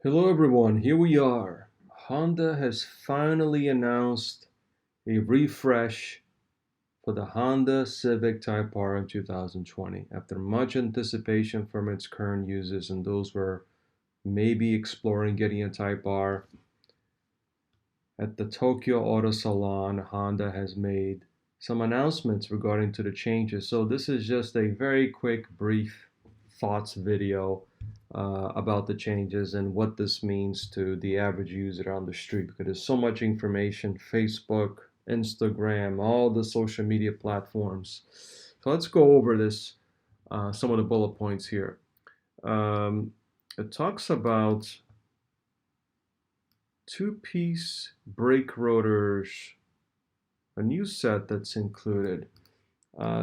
Hello everyone, here we are. Honda has finally announced a refresh for the Honda Civic Type R in 2020 after much anticipation from its current users and those were maybe exploring getting a Type R. At the Tokyo Auto Salon, Honda has made some announcements regarding to the changes. So this is just a very quick, brief thoughts video about the changes and what this means to the average user on the street because there's so much information, Facebook, Instagram, all the social media platforms. So let's go over this, some of the bullet points here. Um, it talks about two-piece brake rotors, a new set that's included.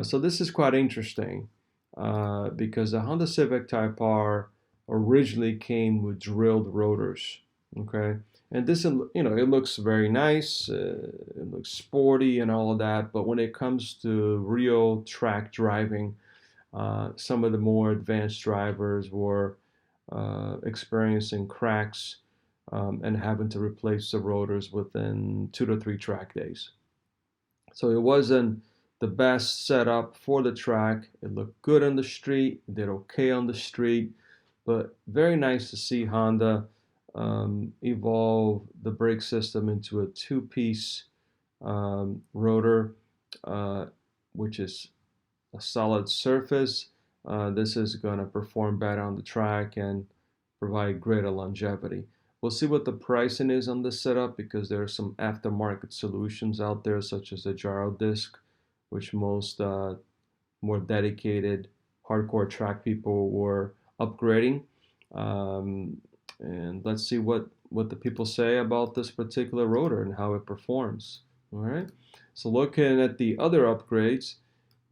So this is quite interesting because the Honda Civic Type R originally came with drilled rotors. Okay, and this, it looks very nice, it looks sporty and all of that. But when it comes to real track driving, some of the more advanced drivers were experiencing cracks and having to replace the rotors within 2 to 3 track days. So it wasn't the best setup for the track. It looked good on the street, it did okay on the street, but very nice to see Honda evolve the brake system into a two-piece rotor, which is a solid surface. This is going to perform better on the track and provide greater longevity. We'll see what the pricing is on this setup because there are some aftermarket solutions out there, such as the gyro disc, which most more dedicated hardcore track people were upgrading. And let's see what the people say about this particular rotor and how it performs. All right. So looking at the other upgrades,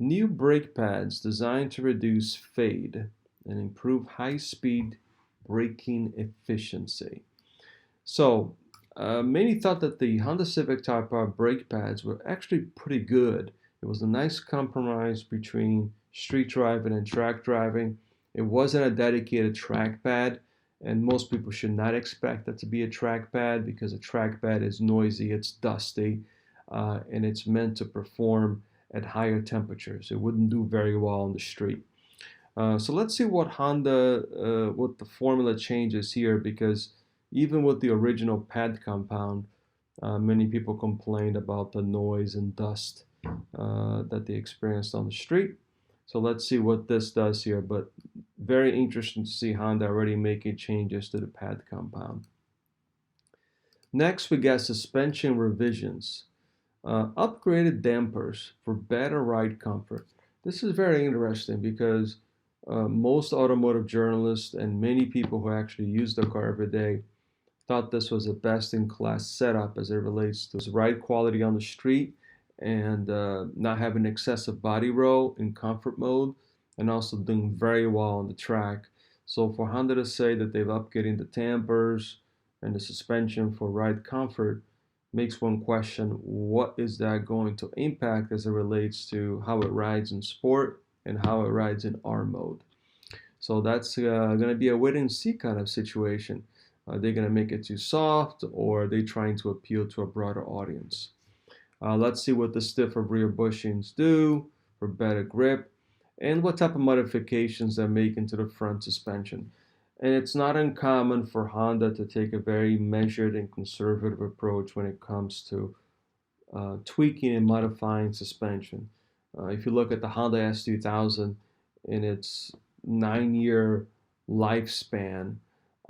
new brake pads designed to reduce fade and improve high-speed braking efficiency. So many thought that the Honda Civic Type R brake pads were actually pretty good. It was a nice compromise between street driving and track driving. It wasn't a dedicated track pad, and most people should not expect that to be a track pad because a track pad is noisy, it's dusty, and it's meant to perform at higher temperatures. It wouldn't do very well on the street. So let's see what what the formula changes here because even with the original pad compound, many people complained about the noise and dust that they experienced on the street. So let's see what this does here, but very interesting to see Honda already making changes to the pad compound. Next, we got suspension revisions. Upgraded dampers for better ride comfort. This is very interesting because most automotive journalists and many people who actually use the car every day thought this was a best-in-class setup as it relates to ride quality on the street and not having excessive body roll in comfort mode and also doing very well on the track. So for Honda to say that they've upgraded the dampers and the suspension for ride comfort makes one question what is that going to impact as it relates to how it rides in sport and how it rides in R mode. So that's going to be a wait and see kind of situation. Are they going to make it too soft or are they trying to appeal to a broader audience? Let's see what the stiffer rear bushings do for better grip and what type of modifications they're making to the front suspension. And it's not uncommon for Honda to take a very measured and conservative approach when it comes to tweaking and modifying suspension. If you look at the Honda S2000 in its 9-year lifespan,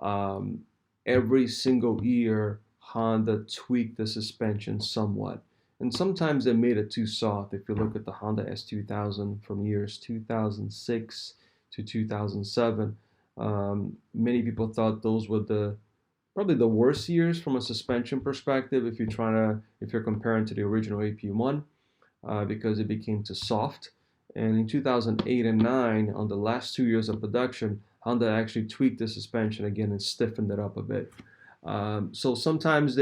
um, every single year Honda tweaked the suspension somewhat. And sometimes they made it too soft. If you look at the Honda S2000 from years 2006 to 2007, many people thought those were probably the worst years from a suspension perspective if you're comparing to the original AP1 because it became too soft. And in 2008 and 9, on the last 2 years of production, Honda actually tweaked the suspension again and stiffened it up a bit. So sometimes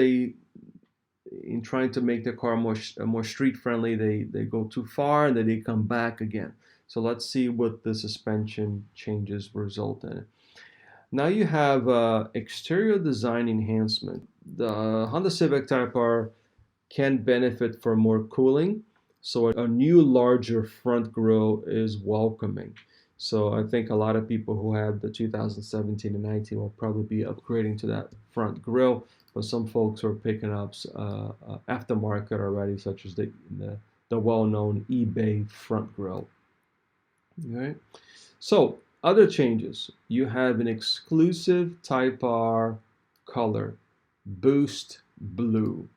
in trying to make the car more street friendly, they go too far and then they come back again. So let's see what the suspension changes result in. Now you have exterior design enhancement. The Honda Civic Type R can benefit from more cooling, so a new larger front grille is welcoming. So I think a lot of people who have the 2017 and 19 will probably be upgrading to that front grille, but some folks are picking up aftermarket already, such as the well-known eBay front grille. All right. So other changes. You have an exclusive Type R color, Boost Blue.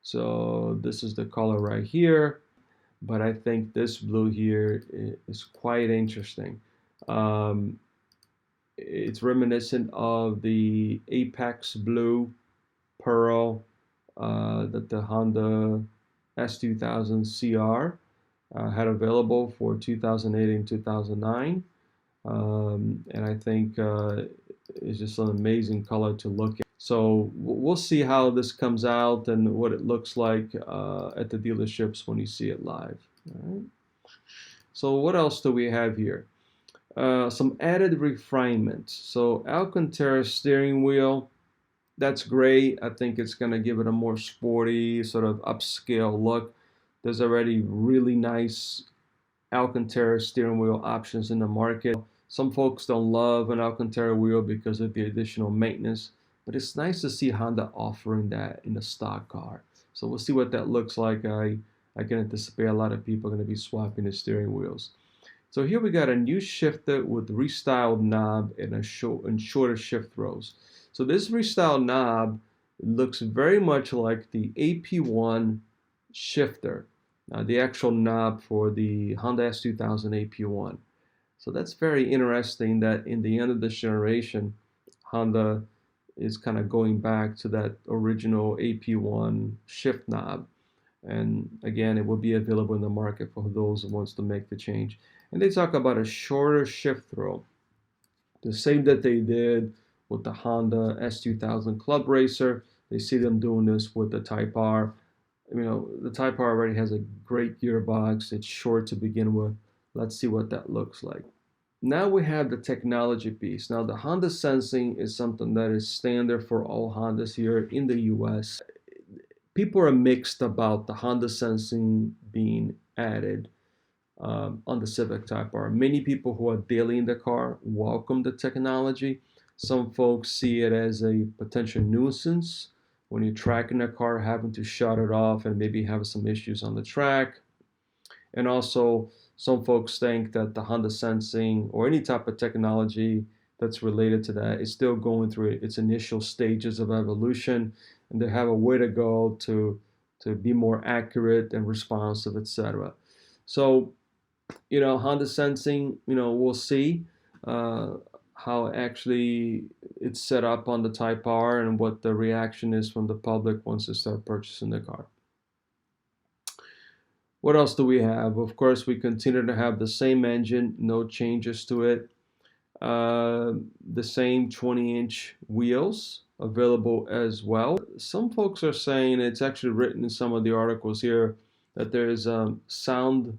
So this is the color right here, but I think this blue here is quite interesting. Um, it's reminiscent of the Apex Blue Pearl that the Honda S2000 CR had available for 2008 and 2009. And I think it's just an amazing color to look at. So we'll see how this comes out and what it looks like at the dealerships when you see it live. All right. So what else do we have here? Some added refinements. So Alcantara steering wheel, that's great. I think it's going to give it a more sporty, sort of upscale look. There's already really nice Alcantara steering wheel options in the market. Some folks don't love an Alcantara wheel because of the additional maintenance, but it's nice to see Honda offering that in a stock car. So we'll see what that looks like. I can anticipate a lot of people are going to be swapping the steering wheels. So here we got a new shifter with restyled knob and shorter shift throws. So this restyled knob looks very much like the AP1 shifter, the actual knob for the Honda S2000 AP1. So that's very interesting that in the end of this generation, Honda is kind of going back to that original AP1 shift knob. And again, it will be available in the market for those who wants to make the change. And they talk about a shorter shift throw, the same that they did with the Honda S2000 Club Racer. They see them doing this with the Type R. You know, the Type R already has a great gearbox. It's short to begin with. Let's see what that looks like. Now we have the technology piece. Now the Honda Sensing is something that is standard for all Hondas here in the US. People are mixed about the Honda Sensing being added on the Civic Type R. Many people who are daily in the car welcome the technology. Some folks see it as a potential nuisance when you're tracking a car, having to shut it off and maybe have some issues on the track. And also, some folks think that the Honda Sensing or any type of technology that's related to that is still going through its initial stages of evolution, and they have a way to go to be more accurate and responsive, etc. So, Honda Sensing, we'll see how actually it's set up on the Type R and what the reaction is from the public once they start purchasing the car. What else do we have? Of course, we continue to have the same engine, no changes to it. The same 20-inch wheels available as well. Some folks are saying, it's actually written in some of the articles here, that there's sound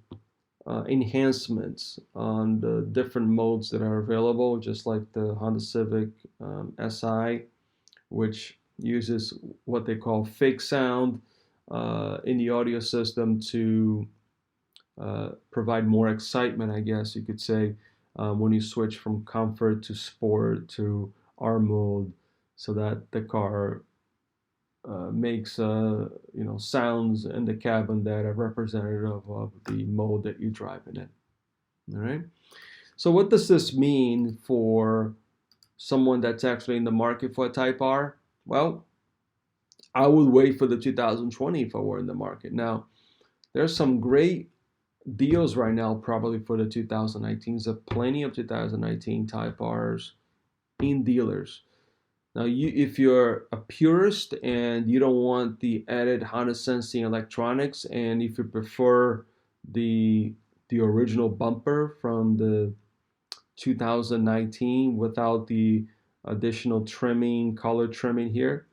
enhancements on the different modes that are available, just like the Honda Civic Si, which uses what they call fake sound in the audio system to provide more excitement, I guess you could say, when you switch from comfort to sport to R mode, so that the car makes sounds in the cabin that are representative of the mode that you're driving in. All right. So what does this mean for someone that's actually in the market for a Type R? Well, I would wait for the 2020 if I were in the market. Now, there's some great deals right now probably for the 2019s. There are plenty of 2019 Type Rs in dealers. Now, if you're a purist and you don't want the added Honda Sensing electronics, and if you prefer the original bumper from the 2019 without the additional trimming, color trimming here,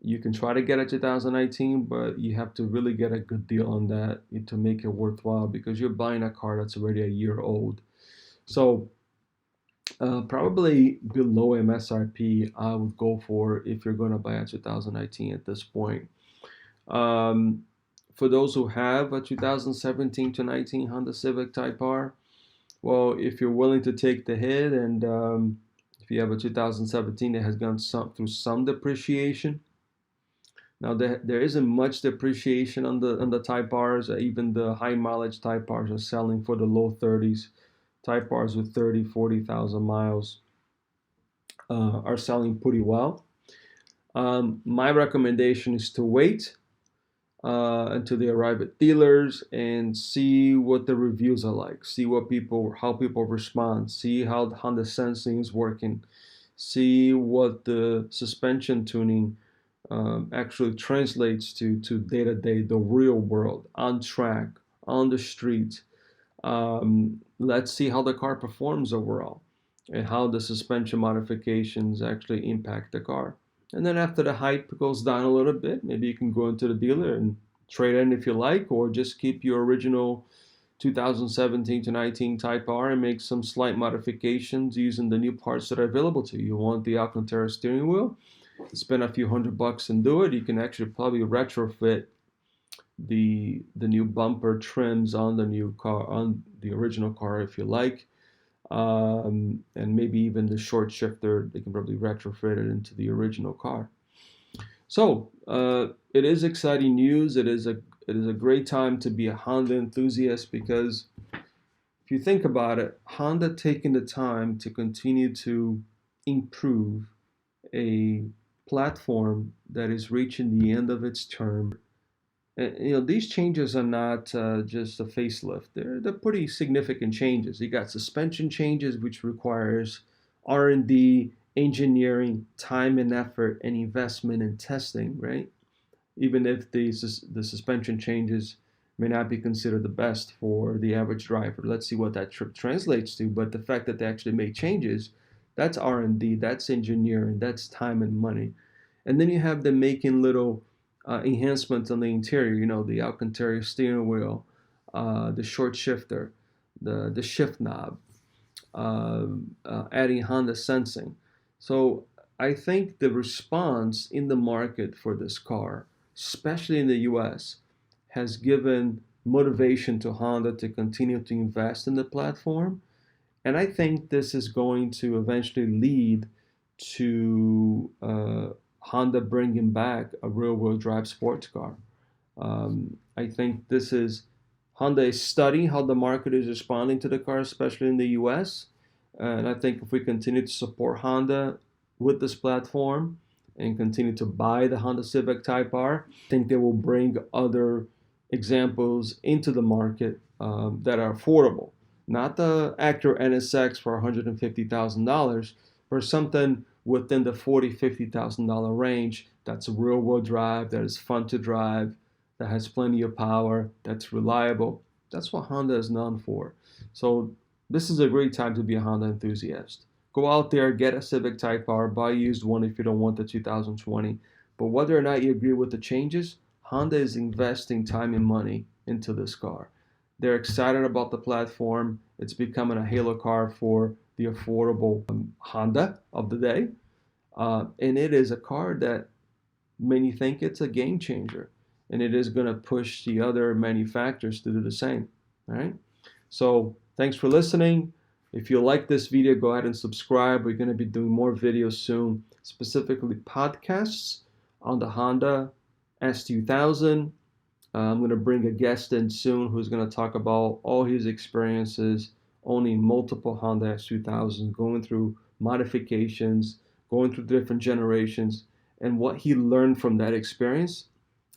you can try to get a 2019, but you have to really get a good deal on that to make it worthwhile, because you're buying a car that's already a year old. So Probably below MSRP, I would go for if you're going to buy a 2019 at this point. Um, for those who have a 2017 to 19 Honda Civic Type R, well, if you're willing to take the hit and if you have a 2017 that has gone through some depreciation, now there isn't much depreciation on the Type Rs. Even the high mileage Type Rs are selling for the low 30s. Type Rs with 30, 40,000 miles are selling pretty well. My recommendation is to wait until they arrive at dealers and see what the reviews are like, see how people respond, see how the Honda sensing is working, see what the suspension tuning actually translates to day to day, the real world, on track, on the street. Let's see how the car performs overall and how the suspension modifications actually impact the car. And then after the hype goes down a little bit, maybe you can go into the dealer and trade in if you like, or just keep your original 2017 to 19 Type R and make some slight modifications using the new parts that are available to you. You want the Alcantara steering wheel? Spend a few $100 and do it. You can actually probably retrofit the new bumper trims on the new car, on the original car if you like, and maybe even the short shifter. They can probably retrofit it into the original car. So it is exciting news. It is a great time to be a Honda enthusiast, because if you think about it, Honda taking the time to continue to improve a platform that is reaching the end of its term. And, these changes are not just a facelift. They're pretty significant changes. You got suspension changes, which requires R&D, engineering, time and effort, and investment in testing, right? Even if the suspension changes may not be considered the best for the average driver. Let's see what that translates to. But the fact that they actually made changes, that's R&D, that's engineering, that's time and money. And then you have them making little enhancements on the interior, the Alcantara steering wheel, the short shifter, the shift knob, adding Honda sensing. So I think the response in the market for this car, especially in the US, has given motivation to Honda to continue to invest in the platform. And I think this is going to eventually lead to Honda bringing back a rear-wheel drive sports car. I think this is Honda is studying how the market is responding to the car, especially in the US. And I think if we continue to support Honda with this platform and continue to buy the Honda Civic Type R, I think they will bring other examples into the market that are affordable. Not the Acura NSX for $150,000, but something within the $40,000, $50,000 range that's real world drive, that is fun to drive, that has plenty of power, that's reliable. That's what Honda is known for. So this is a great time to be a Honda enthusiast. Go out there, get a Civic Type R, buy a used one if you don't want the 2020. But whether or not you agree with the changes, Honda is investing time and money into this car. They're excited about the platform. It's becoming a halo car for the affordable Honda of the day. And it is a car that many think it's a game changer. And it is going to push the other manufacturers to do the same. All right. So thanks for listening. If you like this video, go ahead and subscribe. We're going to be doing more videos soon, specifically podcasts on the Honda S2000. I'm going to bring a guest in soon who's going to talk about all his experiences owning multiple Honda S2000s, going through modifications, going through different generations, and what he learned from that experience,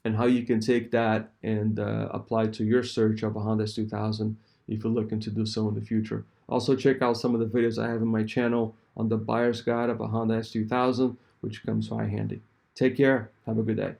and how you can take that and apply to your search of a Honda S2000 if you're looking to do so in the future. Also, check out some of the videos I have in my channel on the buyer's guide of a Honda S2000, which comes quite handy. Take care. Have a good day.